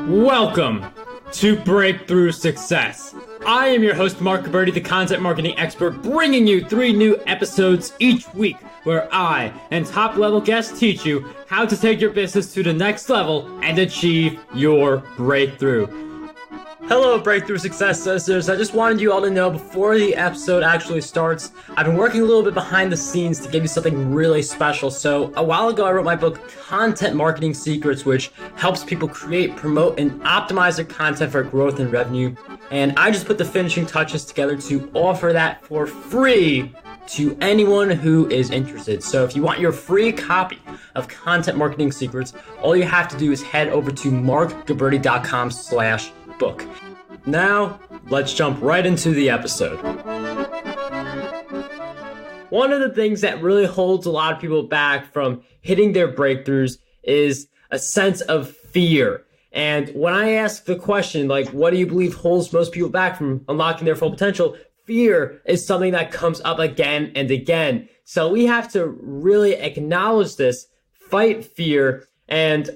Welcome to Breakthrough Success. I am your host, Mark Gabberty, the content marketing expert, bringing you 3 new episodes each week where I and top-level guests teach you how to take your business to the next level and achieve your breakthrough. Hello, Breakthrough Success listeners. I just wanted you all to know before the episode actually starts, I've been working a little bit behind the scenes to give you something really special. So a while ago, I wrote my book, Content Marketing Secrets, which helps people create, promote, and optimize their content for growth and revenue. And I just put the finishing touches together to offer that for free to anyone who is interested. So if you want your free copy of Content Marketing Secrets, all you have to do is head over to markgabberty.com/book. Now, let's jump right into the episode. One of the things that really holds a lot of people back from hitting their breakthroughs is a sense of fear. And when I ask the question, like, what do you believe holds most people back from unlocking their full potential? Fear is something that comes up again and again. So we have to really acknowledge this, fight fear, and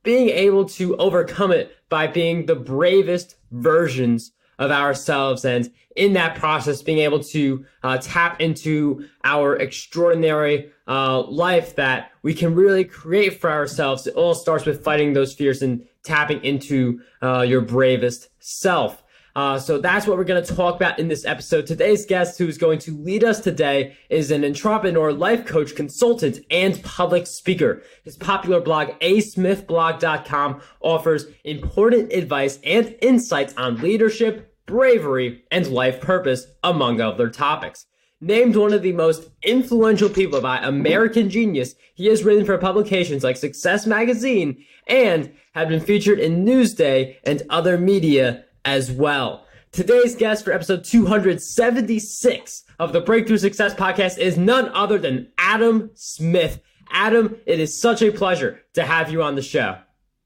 being able to overcome it by being the bravest versions of ourselves, and in that process being able to tap into our extraordinary life that we can really create for ourselves. It all starts with fighting those fears and tapping into your bravest self. So that's what we're going to talk about in this episode. Today's guest who is going to lead us today is an entrepreneur, life coach, consultant, and public speaker. His popular blog, asmithblog.com, offers important advice and insights on leadership, bravery, and life purpose, among other topics. Named one of the most influential people by American Genius, he has written for publications like Success Magazine and have been featured in Newsday and other media as well. Today's guest for episode 276 of the Breakthrough Success Podcast is none other than Adam Smith. Adam, it is such a pleasure to have you on the show.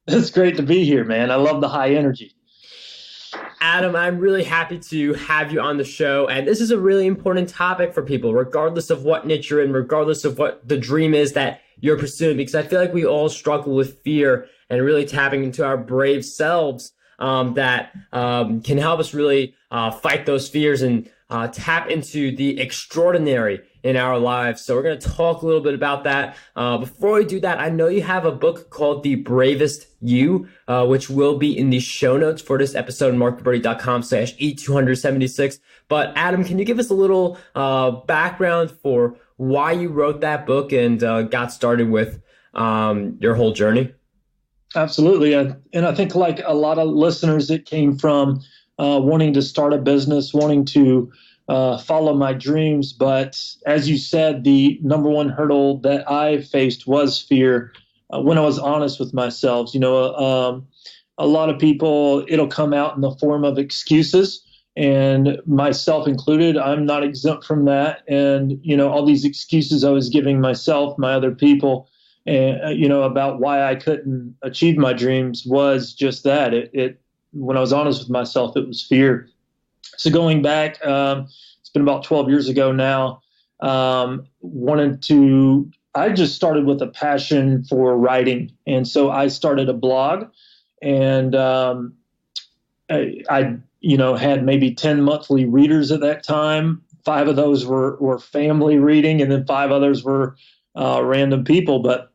It's great to be here, man. I love the high energy. Adam, I'm really happy to have you on the show, and this is a really important topic for people, regardless of what niche you're in, regardless of what the dream is that you're pursuing, because I feel like we all struggle with fear and really tapping into our brave selves that can help us really fight those fears and tap into the extraordinary in our lives. So we're going to talk a little bit about that. Before we do that, I know you have a book called The Bravest You, which will be in the show notes for this episode, markgabberty.com/E276. But Adam, can you give us a little background for why you wrote that book and got started with your whole journey? Absolutely. And I think like a lot of listeners, it came from wanting to start a business, wanting to follow my dreams. But as you said, the number one hurdle that I faced was fear when I was honest with myself. You know, a lot of people, it'll come out in the form of excuses, and myself included. I'm not exempt from that. And, you know, all these excuses I was giving myself, my other people, and, you know, about why I couldn't achieve my dreams was just that. When I was honest with myself, it was fear. So going back, it's been about 12 years ago now, I just started with a passion for writing. And so I started a blog, and I had maybe 10 monthly readers at that time. 5 of those were family reading, and then 5 others were random people. But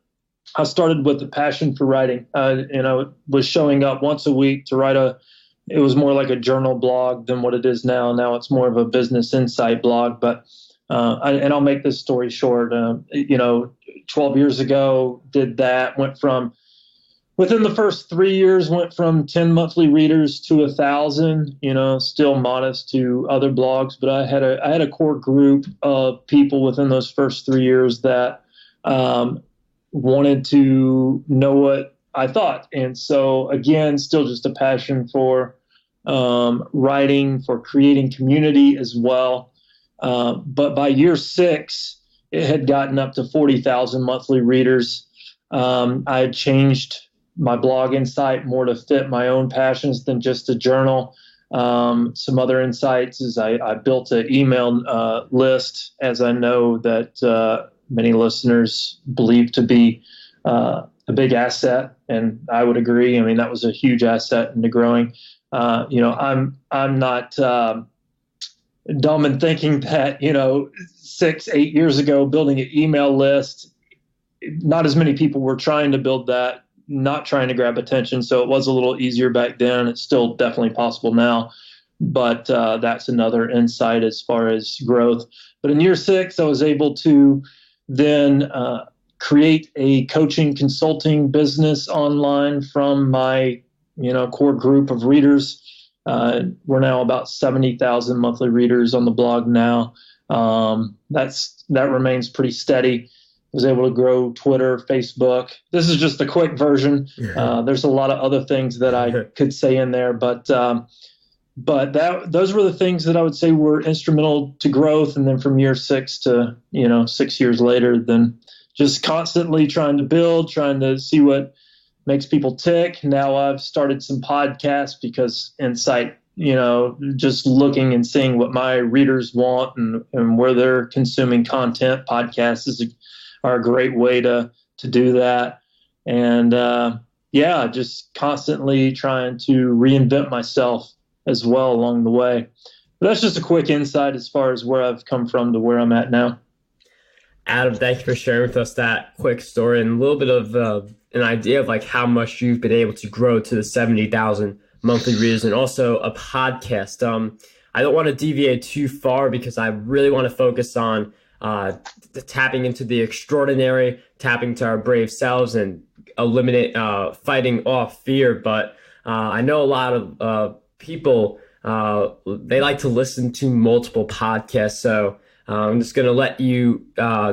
I started with a passion for writing, and I was showing up once a week to write it was more like a journal blog than what it is now. Now it's more of a business insight blog, but, and I'll make this story short. 12 years ago, did that, within the first 3 years, went from 10 monthly readers to 1,000, still modest to other blogs, but I had a core group of people within those first 3 years that, wanted to know what I thought. And so again, still just a passion for writing, for creating community as well. But by year 6, it had gotten up to 40,000 monthly readers. I had changed my blog insight more to fit my own passions than just a journal. Some other insights is I built an email list, as I know that many listeners believe to be a big asset, and I would agree. I mean, that was a huge asset into growing. I'm not dumb in thinking that 6-8 years ago, building an email list, not as many people were trying to build that, not trying to grab attention. So it was a little easier back then. It's still definitely possible now, but that's another insight as far as growth. But in year 6, I was able to then create a coaching consulting business online from my core group of readers. We're now about 70,000 monthly readers on the blog now. That remains pretty steady. Was able to grow Twitter, Facebook. This is just the quick version. There's a lot of other things that I could say in there, but those were the things that I would say were instrumental to growth. And then from year 6 to 6 years later, then just constantly trying to build, trying to see what makes people tick. Now I've started some podcasts because insight, just looking and seeing what my readers want and where they're consuming content. Podcasts are a great way to do that. And just constantly trying to reinvent myself as well along the way. But that's just a quick insight as far as where I've come from to where I'm at now. Adam, thank you for sharing with us that quick story and a little bit of an idea of like how much you've been able to grow to the 70,000 monthly readers and also a podcast. I don't want to deviate too far because I really want to focus on tapping into the extraordinary, tapping to our brave selves and eliminate fighting off fear. But I know a lot of people, they like to listen to multiple podcasts. So I'm just going to let you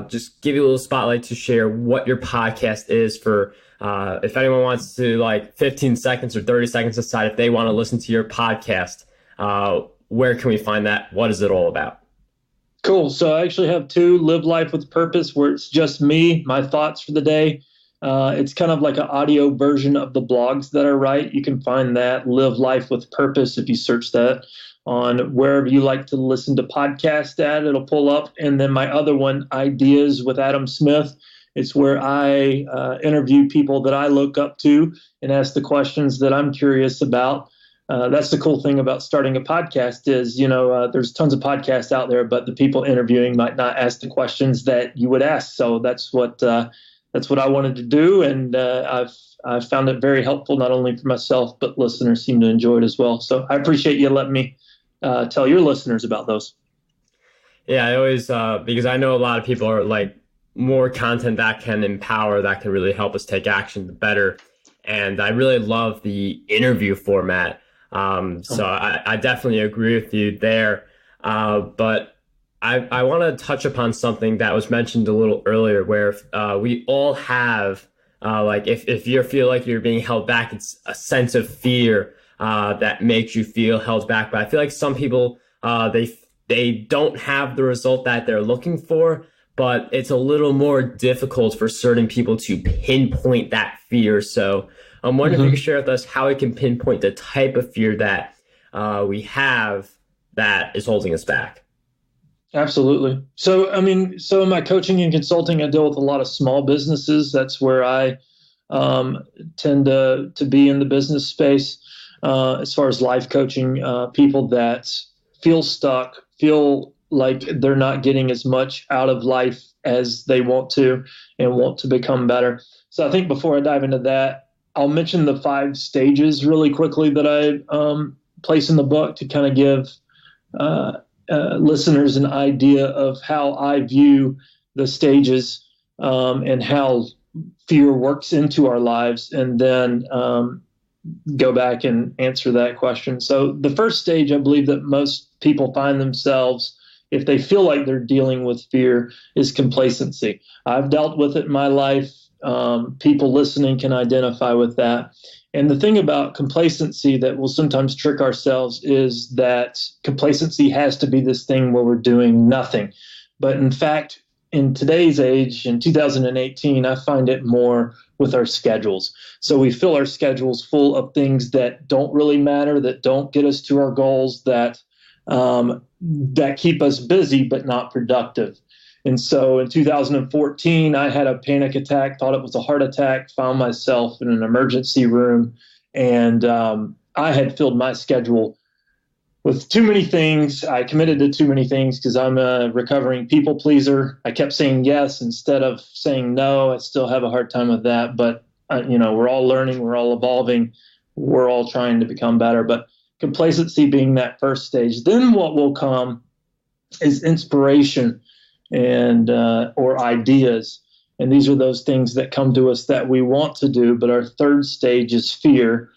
just give you a little spotlight to share what your podcast is for if anyone wants to, like 15 seconds or 30 seconds aside, if they want to listen to your podcast, where can we find that? What is it all about? Cool. So I actually have 2: Live Life with Purpose, where it's just me, my thoughts for the day. It's kind of like an audio version of the blogs that I write. You can find that, Live Life with Purpose, if you search that on wherever you like to listen to podcasts at, it'll pull up. And then my other one, Ideas with Adam Smith, it's where I interview people that I look up to and ask the questions that I'm curious about. That's the cool thing about starting a podcast is, there's tons of podcasts out there, but the people interviewing might not ask the questions that you would ask. So that's what I wanted to do. And I've found it very helpful, not only for myself, but listeners seem to enjoy it as well. So I appreciate you letting me tell your listeners about those. Yeah, I always, because I know a lot of people are like more content that can empower, that can really help us take action, the better. And I really love the interview format. So I definitely agree with you there. But I want to touch upon something that was mentioned a little earlier, where we all have, like if you feel like you're being held back, it's a sense of fear that makes you feel held back. But I feel like some people, they don't have the result that they're looking for, but it's a little more difficult for certain people to pinpoint that fear. So I'm wondering if you could share with us how we can pinpoint the type of fear that we have that is holding us back. Absolutely. So in my coaching and consulting, I deal with a lot of small businesses. That's where I tend to be in the business space. As far as life coaching, people that feel stuck, feel like they're not getting as much out of life as they want to and want to become better. So I think before I dive into that, I'll mention the 5 stages really quickly that I place in the book to kind of give listeners an idea of how I view the stages and how fear works into our lives, and then go back and answer that question. So the first stage, I believe that most people find themselves, if they feel like they're dealing with fear, is complacency. I've dealt with it in my life. People listening can identify with that. And the thing about complacency that will sometimes trick ourselves is that complacency has to be this thing where we're doing nothing. But in fact, in today's age, in 2018, I find it more with our schedules. So we fill our schedules full of things that don't really matter, that don't get us to our goals, that keep us busy but not productive. And so in 2014, I had a panic attack, thought it was a heart attack, found myself in an emergency room. And I had filled my schedule with too many things. I committed to too many things because I'm a recovering people pleaser. I kept saying yes instead of saying no. I still have a hard time with that. But, we're all learning, we're all evolving, we're all trying to become better. But complacency being that first stage. Then what will come is inspiration and or ideas. And these are those things that come to us that we want to do. But our third stage is fear.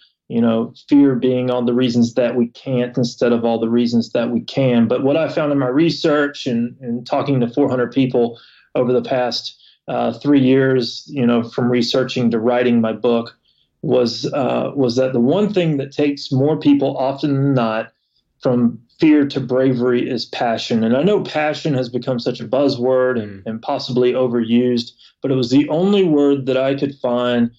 Fear being all the reasons that we can't instead of all the reasons that we can. But what I found in my research and talking to 400 people over the past 3 years, from researching to writing my book, was that the one thing that takes more people often than not from fear to bravery is passion. And I know passion has become such a buzzword and possibly overused, but it was the only word that I could find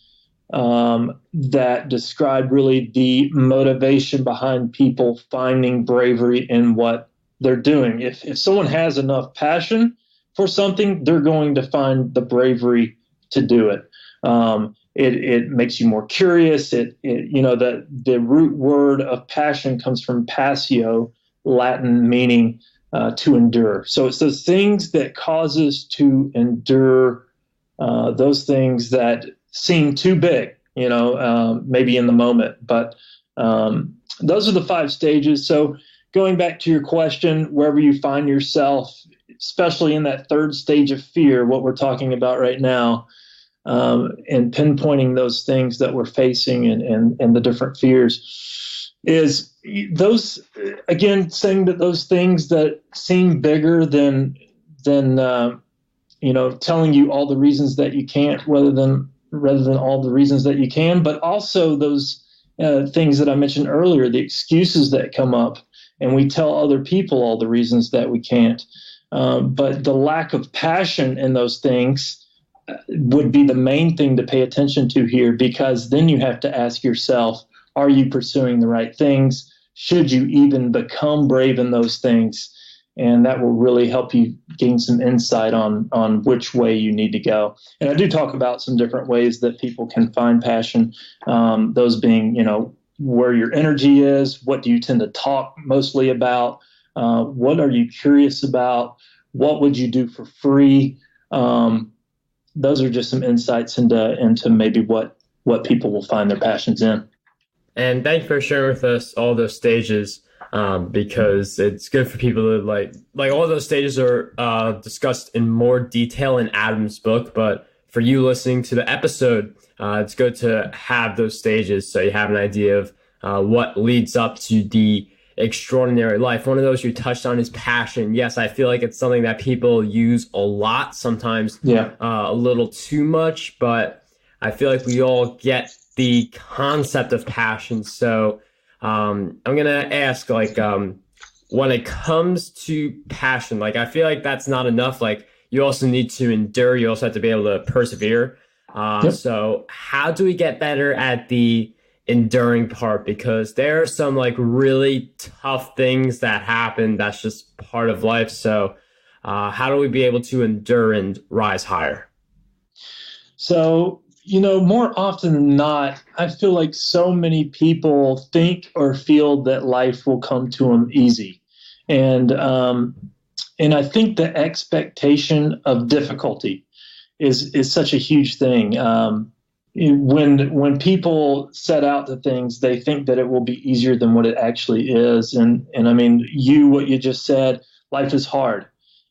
that described really the motivation behind people finding bravery in what they're doing. If someone has enough passion for something, they're going to find the bravery to do it. It makes you more curious. The root word of passion comes from passio, Latin meaning to endure. So it's those things that cause us to endure those things that seem too big, maybe in the moment. But those are the 5 stages. So going back to your question, wherever you find yourself, especially in that third stage of fear, what we're talking about right now, and pinpointing those things that we're facing and the different fears, is those, again, saying that those things that seem bigger than telling you all the reasons that you can't, rather than all the reasons that you can, but also those things that I mentioned earlier, the excuses that come up, and we tell other people all the reasons that we can't. But the lack of passion in those things would be the main thing to pay attention to here, because then you have to ask yourself, are you pursuing the right things? Should you even become brave in those things? And that will really help you gain some insight on which way you need to go. And I do talk about some different ways that people can find passion, those being, where your energy is, what do you tend to talk mostly about, what are you curious about, what would you do for free? Those are just some insights into maybe what people will find their passions in. And thank you for sharing with us all those stages, because it's good for people to like all those stages are discussed in more detail in Adam's book. But for you listening to the episode, it's good to have those stages so you have an idea of what leads up to the extraordinary life. One of those you touched on is passion. Yes, I feel like it's something that people use a lot, sometimes a little too much, but I feel like we all get the concept of passion. So I'm going to ask, when it comes to passion, I feel like that's not enough. You also need to endure. You also have to be able to persevere. So how do we get better at the enduring part? Because there are some really tough things that happen. That's just part of life. So how do we be able to endure and rise higher? So, more often than not, I feel like so many people think or feel that life will come to them easy. And I think the expectation of difficulty is such a huge thing. When people set out to things, they think that it will be easier than what it actually is. And I mean, what you just said, life is hard.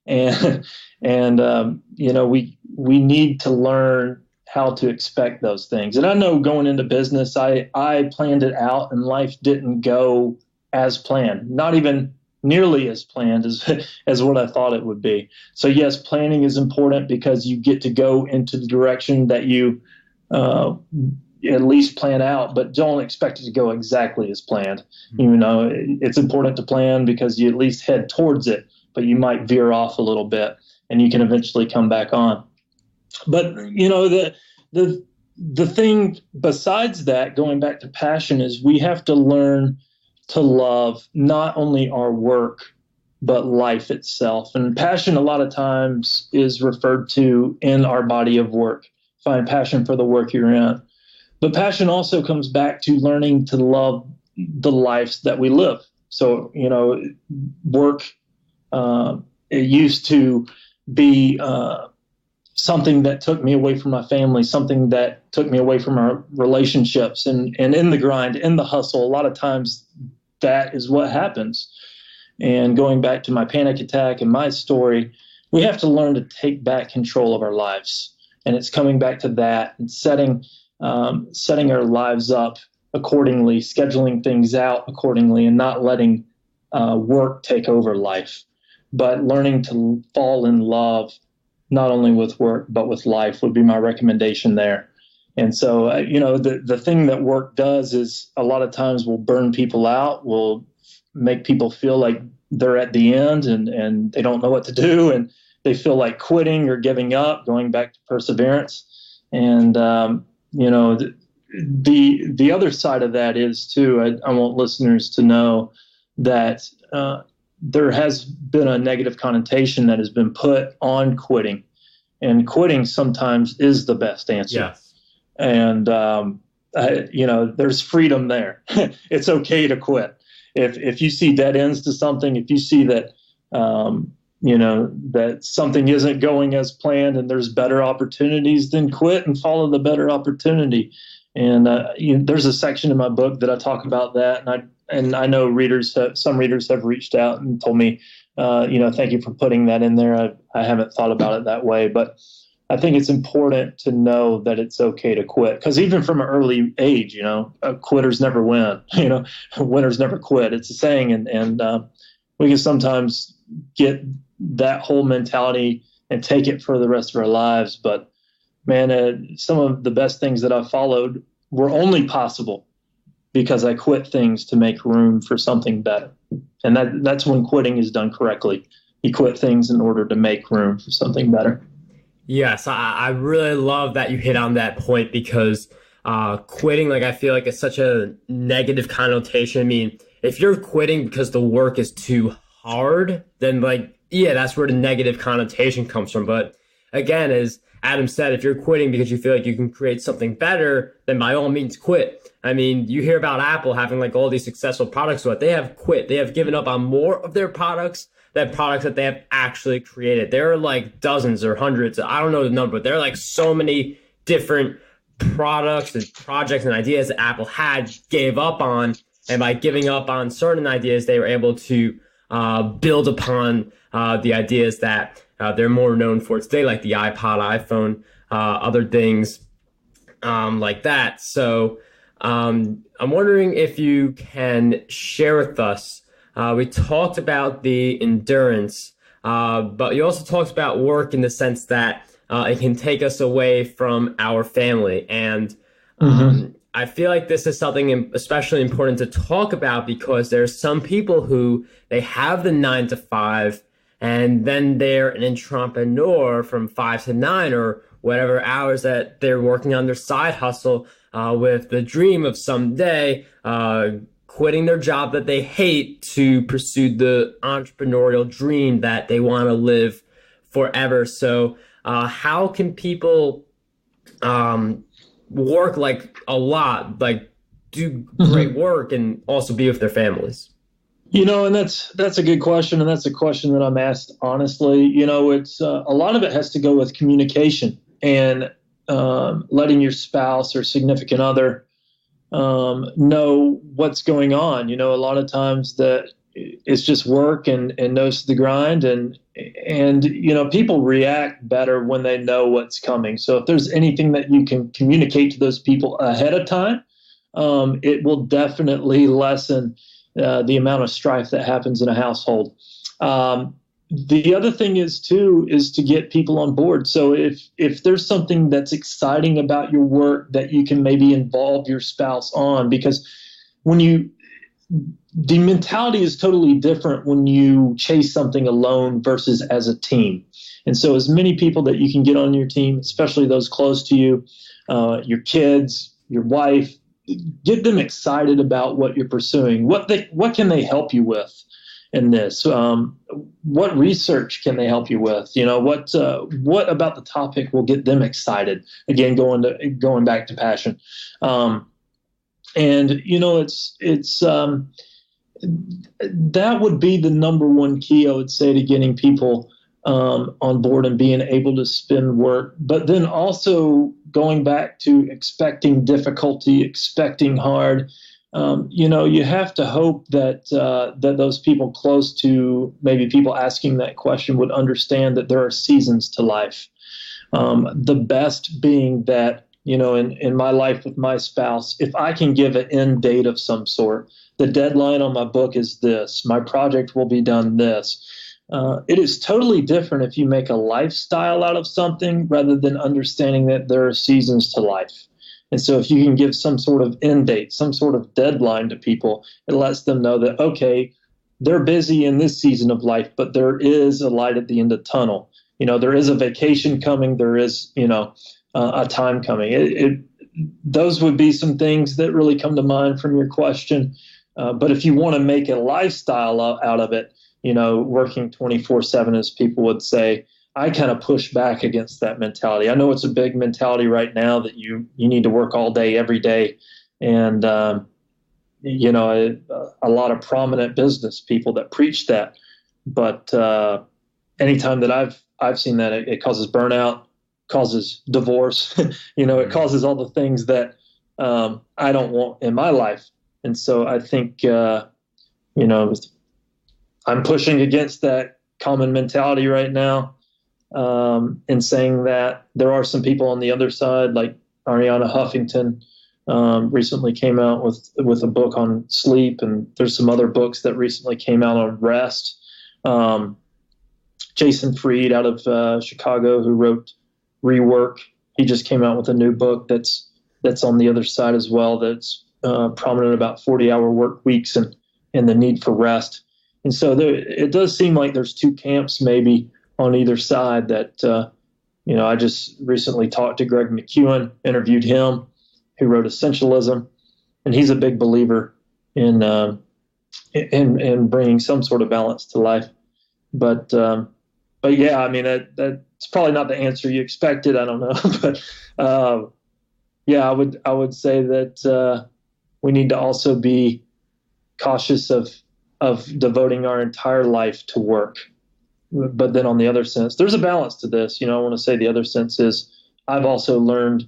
And we need to learn how to expect those things. And I know going into business, I planned it out and life didn't go as planned, not even nearly as planned as what I thought it would be. So yes, planning is important because you get to go into the direction that you at least plan out, but don't expect it to go exactly as planned. It's important to plan because you at least head towards it, but you might veer off a little bit and you can eventually come back on. But the thing besides that, going back to passion, is we have to learn to love not only our work, but life itself. And passion a lot of times is referred to in our body of work. Find passion for the work you're in. But passion also comes back to learning to love the lives that we live. So, work, it used to be something that took me away from my family, something that took me away from our relationships. And in the grind, in the hustle, a lot of times that is what happens. And going back to my panic attack and my story, we have to learn to take back control of our lives. And it's coming back to that and setting our lives up accordingly, scheduling things out accordingly, and not letting work take over life, but learning to fall in love, not only with work, but with life would be my recommendation there. And so, the thing that work does is a lot of times will burn people out, will make people feel like they're at the end and they don't know what to do. And they feel like quitting or giving up, going back to perseverance. And, the other side of that is too, I want listeners to know that there has been a negative connotation that has been put on quitting, and quitting sometimes is the best answer. Yes. And, there's freedom there. It's okay to quit. If you see dead ends to something, if you see that, that something isn't going as planned and there's better opportunities, then quit and follow the better opportunity. And there's a section in my book that I talk about that. And I know some readers have reached out and told me, thank you for putting that in there. I haven't thought about it that way, but I think it's important to know that it's okay to quit, because even from an early age, quitters never win. Winners never quit. It's a saying, and we can sometimes get that whole mentality and take it for the rest of our lives. But man, some of the best things that I've followed were only possible because I quit things to make room for something better. And that's when quitting is done correctly. You quit things in order to make room for something better. Yes, I really love that you hit on that point, because quitting, I feel like it's such a negative connotation. I mean, if you're quitting because the work is too hard, then that's where the negative connotation comes from. But again, as Adam said, if you're quitting because you feel like you can create something better, then by all means quit. I mean, you hear about Apple having all these successful products, but they have quit. They have given up on more of their products than products that they have actually created. There are dozens or hundreds, I don't know the number, but there are so many different products and projects and ideas that Apple gave up on. And by giving up on certain ideas, they were able to build upon the ideas that they're more known for today, like the iPod, iPhone, other things like that. So I'm wondering if you can share with us, we talked about the endurance, but you also talked about work in the sense that it can take us away from our family. And I feel like this is something especially important to talk about, because there's some people who they have the 9 to 5 and then they're an entrepreneur from 5 to 9 or whatever hours that they're working on their side hustle with the dream of someday quitting their job that they hate to pursue the entrepreneurial dream that they want to live forever. So how can people work a lot, do great work and also be with their families? And that's a good question. And that's a question that I'm asked honestly. It's a lot of it has to go with communication and letting your spouse or significant other know what's going on. A lot of times that it's just work and nose to the grind, and people react better when they know what's coming. So if there's anything that you can communicate to those people ahead of time, it will definitely lessen the amount of strife that happens in a household. The other thing is to get people on board. So if there's something that's exciting about your work that you can maybe involve your spouse on, because the mentality is totally different when you chase something alone versus as a team. And so as many people that you can get on your team, especially those close to you, your kids, your wife, get them excited about what you're pursuing. What can they help you with? in this? What research can they help you with? What about the topic will get them excited? Again, going back to passion. That would be the number one key, I would say, to getting people on board and being able to spin work. But then also going back to expecting difficulty, expecting hard. You have to hope that those people close to maybe people asking that question would understand that there are seasons to life. The best being that, in my life with my spouse, if I can give an end date of some sort, the deadline on my book is this, my project will be done this. It is totally different if you make a lifestyle out of something rather than understanding that there are seasons to life. And so if you can give some sort of end date, some sort of deadline to people, it lets them know that, okay, they're busy in this season of life, but there is a light at the end of the tunnel. There is a vacation coming. There is, a time coming. Those would be some things that really come to mind from your question. But if you want to make a lifestyle out of it, working 24/7, as people would say, I kind of push back against that mentality. I know it's a big mentality right now that you need to work all day, every day. And, a lot of prominent business people that preach that. But anytime that I've seen that, it causes burnout, causes divorce, it causes all the things that I don't want in my life. And so I think, I'm pushing against that common mentality right now. And saying that there are some people on the other side, like Ariana Huffington recently came out with a book on sleep, and there's some other books that recently came out on rest. Jason Fried out of Chicago, who wrote Rework, he just came out with a new book that's on the other side as well, that's prominent about 40-hour work weeks and the need for rest. And so it does seem like there's two camps maybe on either side that, I just recently talked to Greg McEwen, interviewed him, who wrote Essentialism, and he's a big believer in bringing some sort of balance to life. But yeah, I mean, that's probably not the answer you expected. I don't know, but yeah, I would say that we need to also be cautious of devoting our entire life to work. But then on the other sense, there's a balance to this. I want to say the other sense is I've also learned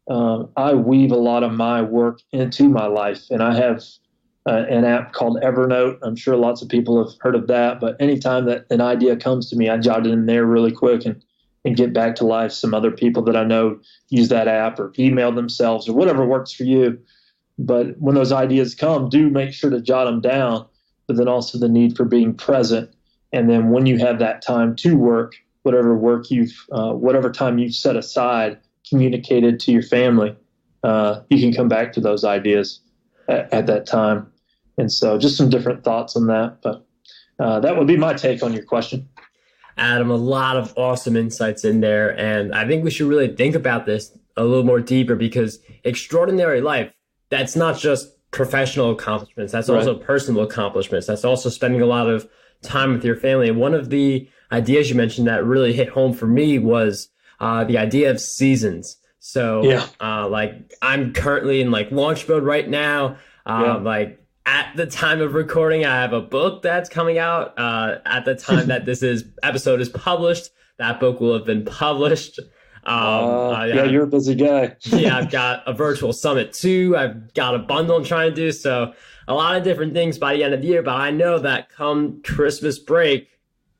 I weave a lot of my work into my life. And I have an app called Evernote. I'm sure lots of people have heard of that. But anytime that an idea comes to me, I jot it in there really quick and get back to life. Some other people that I know use that app or email themselves or whatever works for you. But when those ideas come, do make sure to jot them down. But then also the need for being present. And then when you have that time to work, whatever time you've set aside, communicated to your family, you can come back to those ideas at that time. And so just some different thoughts on that. But that would be my take on your question. Adam, a lot of awesome insights in there. And I think we should really think about this a little more deeper, because extraordinary life, that's not just professional accomplishments. That's also personal accomplishments. That's also spending a lot of time with your family. And one of the ideas you mentioned that really hit home for me was the idea of seasons. So like I'm currently in like launch mode right now. Like at the time of recording, I have a book that's coming out. At the time that episode is published, that book will have been published. You're a busy guy. Yeah, I've got a virtual summit too. I've got a bundle I'm trying to do. So a lot of different things by the end of the year. But I know that come Christmas break,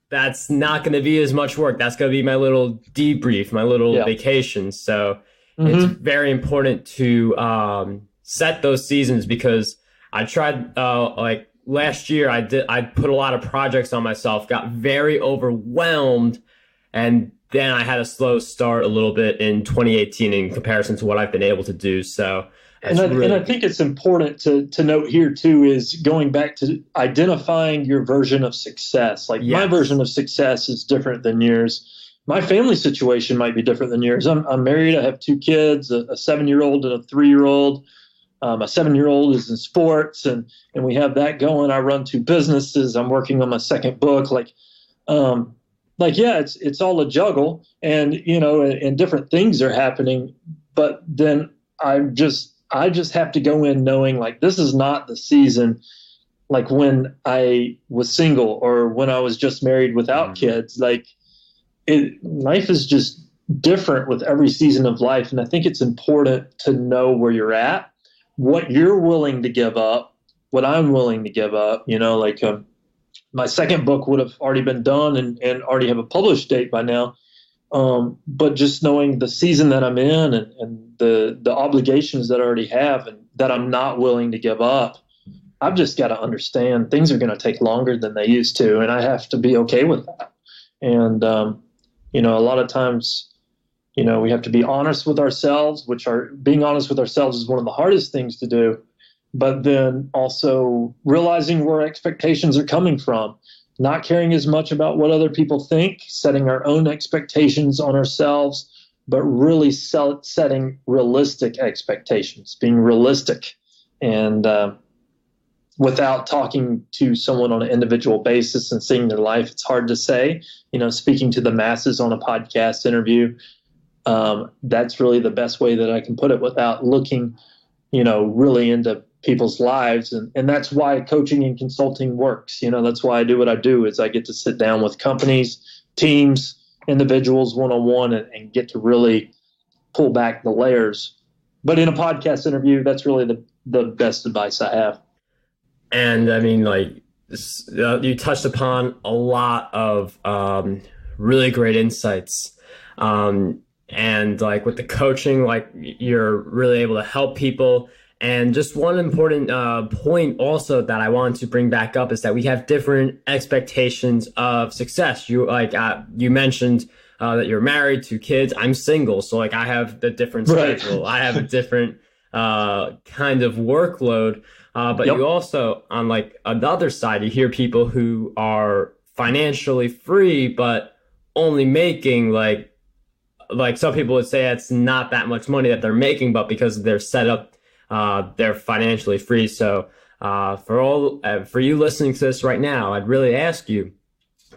that's not going to be as much work. That's going to be my little debrief, my little vacation. So it's very important to set those seasons, because I tried like last year, I put a lot of projects on myself, got very overwhelmed, and then I had a slow start a little bit in 2018 in comparison to what I've been able to do. So, and I think it's important to note here too, is going back to identifying your version of success. Like my version of success is different than yours. My family situation might be different than yours. I'm married. I have two kids, a 7-year-old and a 3-year-old. My 7-year-old is in sports, and we have that going. I run 2 businesses. I'm working on my second book. Yeah, it's all a juggle, and and different things are happening. But then I just have to go in knowing like this is not the season like when I was single or when I was just married without kids. Life is just different with every season of life, and I think it's important to know where you're at, what you're willing to give up, what I'm willing to give up. My second book would have already been done and already have a published date by now. But just knowing the season that I'm in and the obligations that I already have and that I'm not willing to give up, I've just got to understand things are going to take longer than they used to, and I have to be okay with that. And, a lot of times, we have to be honest with ourselves, being honest with ourselves is one of the hardest things to do. But then also realizing where expectations are coming from, not caring as much about what other people think, setting our own expectations on ourselves, but really setting realistic expectations, being realistic, and without talking to someone on an individual basis and seeing their life. It's hard to say, speaking to the masses on a podcast interview. That's really the best way that I can put it without looking, really into people's lives. And that's why coaching and consulting works. That's why I do what I do, is I get to sit down with companies, teams, individuals one-on-one and get to really pull back the layers. But in a podcast interview, that's really the best advice I have. And I mean, you touched upon a lot of really great insights. And with the coaching, you're really able to help people. And just one important point also that I want to bring back up is that we have different expectations of success. You mentioned that you're married, 2 kids. I'm single, so I have the different schedule. I have a different kind of workload. But you also, on another side, you hear people who are financially free, but only making some people would say it's not that much money that they're making, but because they're set up, they're financially free. So for you listening to this right now, I'd really ask you,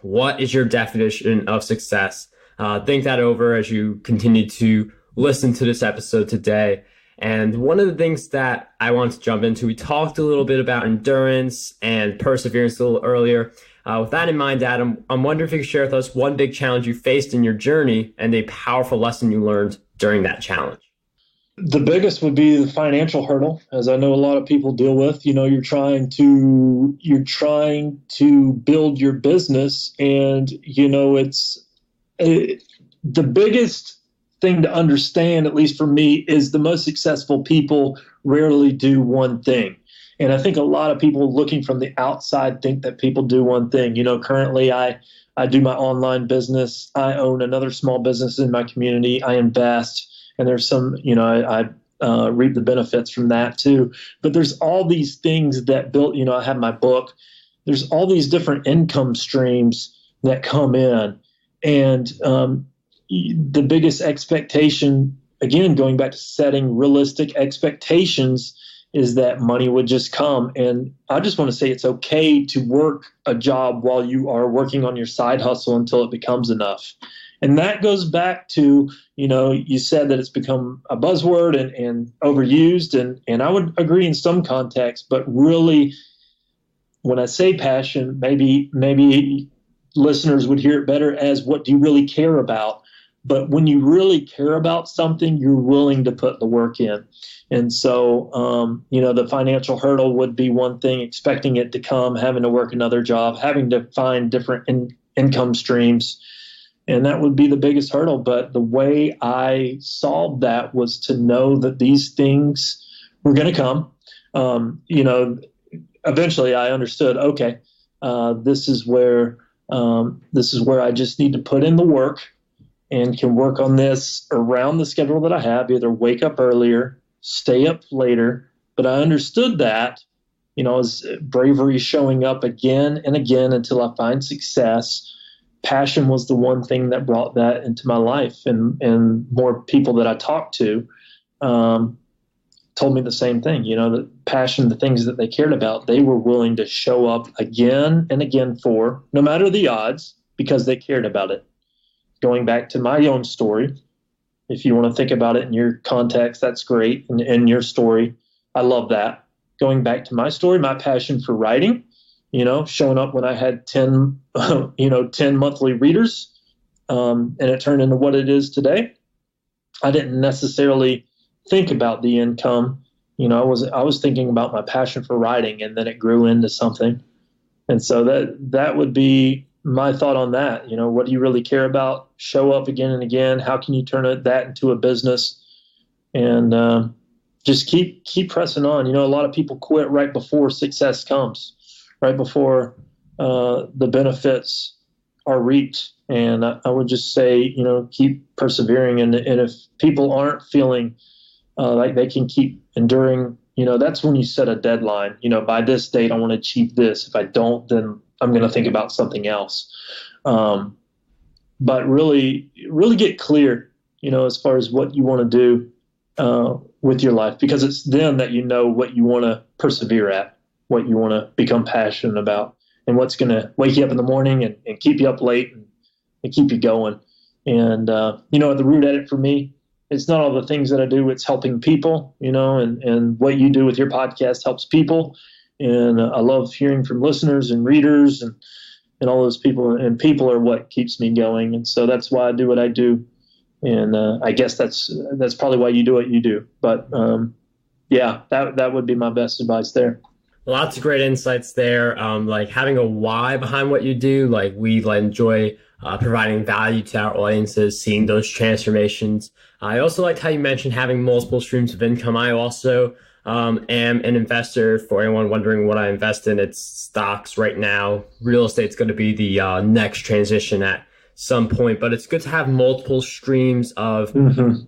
what is your definition of success? Think that over as you continue to listen to this episode today. And one of the things that I want to jump into, we talked a little bit about endurance and perseverance a little earlier. With that in mind, Adam, I'm wondering if you could share with us one big challenge you faced in your journey and a powerful lesson you learned during that challenge. The biggest would be the financial hurdle, as I know a lot of people deal with. You're trying to build your business, and it's the biggest thing to understand, at least for me, is the most successful people rarely do one thing. And I think a lot of people looking from the outside think that people do one thing. Currently I do my online business. I own another small business in my community. I invest. And there's some, I reap the benefits from that too. But there's all these things that built, I have my book. There's all these different income streams that come in. And the biggest expectation, again, going back to setting realistic expectations, is that money would just come. And I just want to say it's okay to work a job while you are working on your side hustle until it becomes enough. And that goes back to, you said that it's become a buzzword and overused. And I would agree in some contexts, but really when I say passion, maybe listeners would hear it better as what do you really care about? But when you really care about something, you're willing to put the work in. And so, the financial hurdle would be one thing, expecting it to come, having to work another job, having to find different income streams. And that would be the biggest hurdle. But the way I solved that was to know that these things were going to come. Eventually I understood, okay, this is where I just need to put in the work and can work on this around the schedule that I have, either wake up earlier, stay up later. But I understood that, as bravery showing up again and again until I find success. Passion was the one thing that brought that into my life, and more people that I talked to. told me the same thing. The passion, the things that they cared about, they were willing to show up again and again for, no matter the odds, because they cared about it. Going back to my own story, if you want to think about it in your context, that's great. And your story, I love that. Going back to my story, my passion for writing, showing up when I had 10 monthly readers, and it turned into what it is today. I didn't necessarily think about the income. I was thinking about my passion for writing, and then it grew into something. And so that would be my thought on that. What do you really care about? Show up again and again. How can you turn that into a business? And just keep pressing on. A lot of people quit right before success comes, right before the benefits are reaped. And I would just say, keep persevering. And if people aren't feeling like they can keep enduring, that's when you set a deadline. By this date, I want to achieve this. If I don't, then I'm going to think about something else. But really, really get clear, as far as what you want to do with your life, because it's then that what you want to persevere at, what you want to become passionate about, and what's going to wake you up in the morning and keep you up late and keep you going. And, at the root at it for me, it's not all the things that I do, it's helping people, and what you do with your podcast helps people. And I love hearing from listeners and readers and all those people, and people are what keeps me going. And so that's why I do what I do. And I guess that's probably why you do what you do. But that would be my best advice there. Lots of great insights there. Like having a why behind what you do. Like we enjoy providing value to our audiences, seeing those transformations. I also liked how you mentioned having multiple streams of income. I also am an investor. For anyone wondering what I invest in, it's stocks right now. Real estate's going to be the next transition at some point, but it's good to have multiple streams of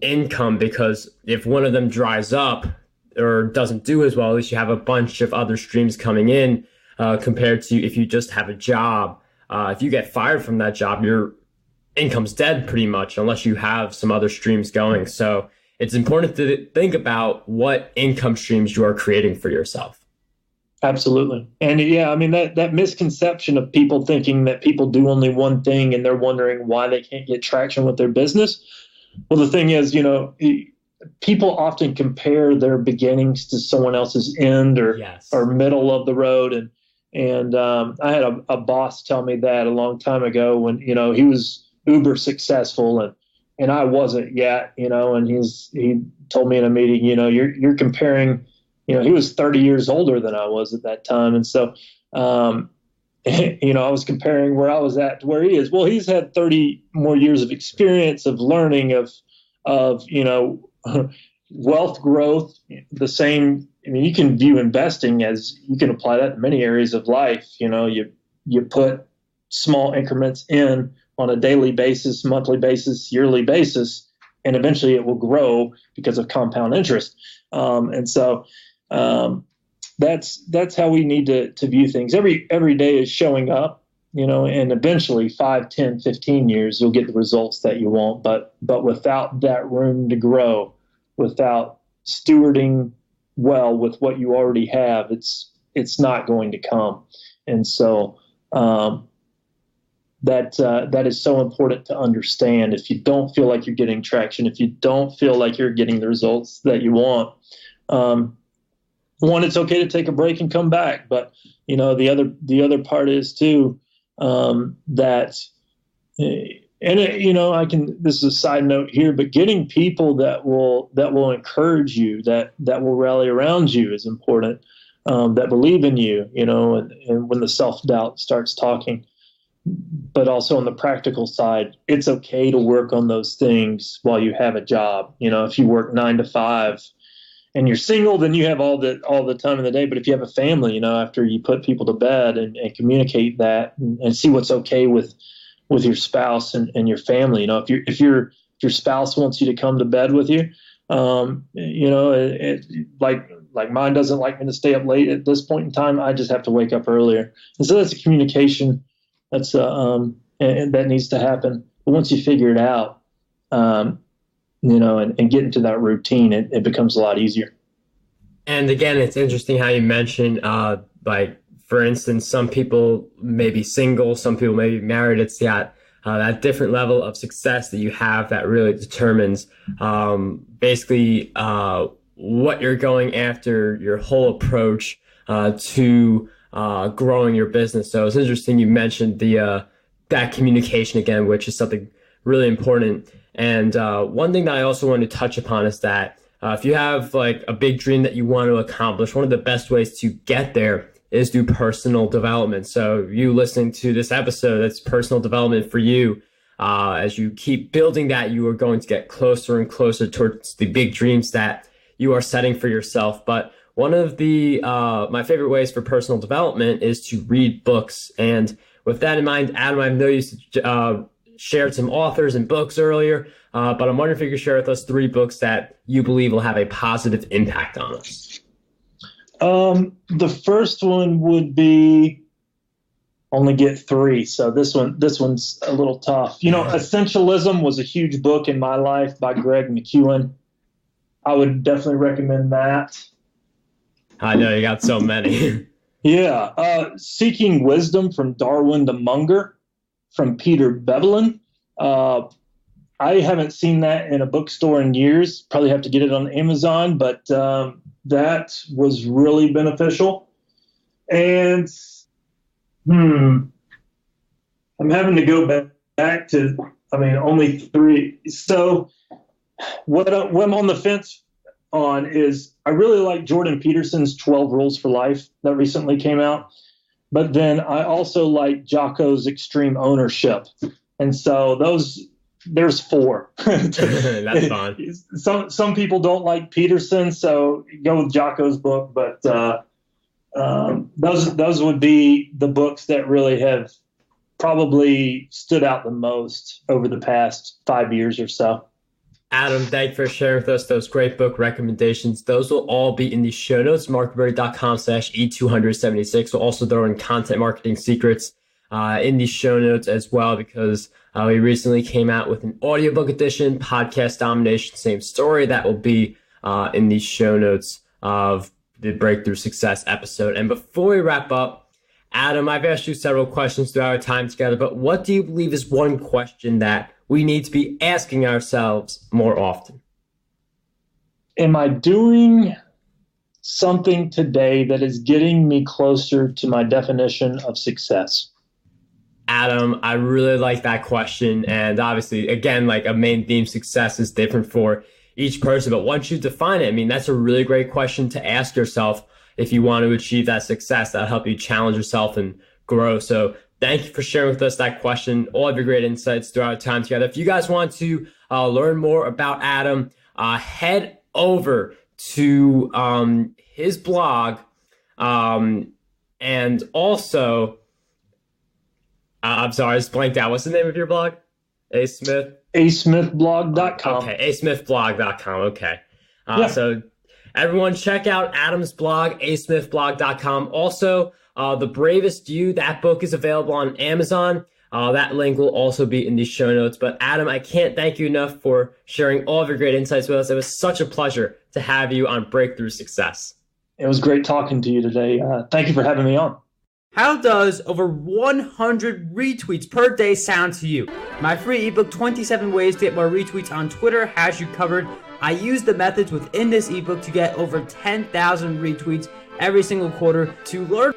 income, because if one of them dries up or doesn't do as well, at least you have a bunch of other streams coming in, compared to if you just have a job. If you get fired from that job, your income's dead pretty much, unless you have some other streams going. So it's important to think about what income streams you are creating for yourself. Absolutely. And that misconception of people thinking that people do only one thing and they're wondering why they can't get traction with their business. Well, the thing is, people often compare their beginnings to someone else's end or middle of the road. And I had a boss tell me that a long time ago when, he was uber successful and I wasn't yet, and he told me in a meeting, you're comparing, he was 30 years older than I was at that time. And so, I was comparing where I was at to where he is. Well, he's had 30 more years of experience, of learning, of wealth growth, the same. You can view investing as, you can apply that to many areas of life. You put small increments in on a daily basis, monthly basis, yearly basis, and eventually it will grow because of compound interest. And so that's how we need to view things. Every day is showing up, and eventually 5, 10, 15 years, you'll get the results that you want. But without that room to grow, without stewarding well with what you already have, it's not going to come. And so that is so important to understand. If you don't feel like you're getting traction, if you don't feel like you're getting the results that you want, one, it's okay to take a break and come back. But the other part is too, that, and this is a side note here, but getting people that will encourage you, that will rally around you is important, that believe in you, and when the self-doubt starts talking. But also on the practical side, it's okay to work on those things while you have a job. If you work 9 to 5 and you're single, then you have all the time in the day. But if you have a family, after you put people to bed and communicate that and see what's okay with your spouse and your family, if your spouse wants you to come to bed with you, like mine doesn't like me to stay up late at this point in time, I just have to wake up earlier. And so that's a communication that's and that needs to happen. But once you figure it out, and get into that routine, it becomes a lot easier. And again, it's interesting how you mentioned, like, for instance, some people may be single, some people may be married. It's that different level of success that you have that really determines basically what you're going after, your whole approach to growing your business. So it's interesting you mentioned that communication again, which is something really important. And one thing that I also want to touch upon is that if you have like a big dream that you want to accomplish, one of the best ways to get there is through personal development. So you listening to this episode, that's personal development for you. As you keep building that, you are going to get closer and closer towards the big dreams that you are setting for yourself. But one of the my favorite ways for personal development is to read books. And with that in mind, Adam, I know you shared some authors and books earlier, but I'm wondering if you could share with us 3 books that you believe will have a positive impact on us. The first one would be, only get 3. So this one's a little tough. Essentialism was a huge book in my life by Greg McKeown. I would definitely recommend that. I know you got so many. Yeah. Seeking Wisdom from Darwin to Munger from Peter Bevelin. I haven't seen that in a bookstore in years. Probably have to get it on Amazon, but that was really beneficial. And I'm having to go back to, only 3. So what I'm on the fence on is I really like Jordan Peterson's 12 Rules for Life that recently came out. But then I also like Jocko's Extreme Ownership. And so there's 4. That's fun. Some people don't like Peterson, so go with Jocko's book. But those would be the books that really have probably stood out the most over the past 5 years or so. Adam, thank you for sharing with us those great book recommendations. Those will all be in the show notes, markberry.com/E276. We'll also throw in content marketing secrets in the show notes as well, because we recently came out with an audiobook edition, Podcast Domination, same story. That will be in the show notes of the Breakthrough Success episode. And before we wrap up, Adam, I've asked you several questions throughout our time together, but what do you believe is one question that we need to be asking ourselves more often? Am I doing something today that is getting me closer to my definition of success? Adam, I really like that question. And obviously, again, like a main theme, success is different for each person. But once you define it, that's a really great question to ask yourself if you want to achieve that success. That'll help you challenge yourself and grow. So thank you for sharing with us that question, all of your great insights throughout our time together. If you guys want to learn more about Adam, head over to his blog. And also, I'm sorry, I just blanked out. What's the name of your blog? asmithblog.com. Okay, asmithblog.com. Okay. So everyone check out Adam's blog, asmithblog.com. Also, The Bravest You, that book is available on Amazon. That link will also be in the show notes. But Adam, I can't thank you enough for sharing all of your great insights with us. It was such a pleasure to have you on Breakthrough Success. It was great talking to you today. Thank you for having me on. How does over 100 retweets per day sound to you? My free ebook, 27 Ways to Get More Retweets on Twitter, has you covered. I use the methods within this ebook to get over 10,000 retweets every single quarter. To learn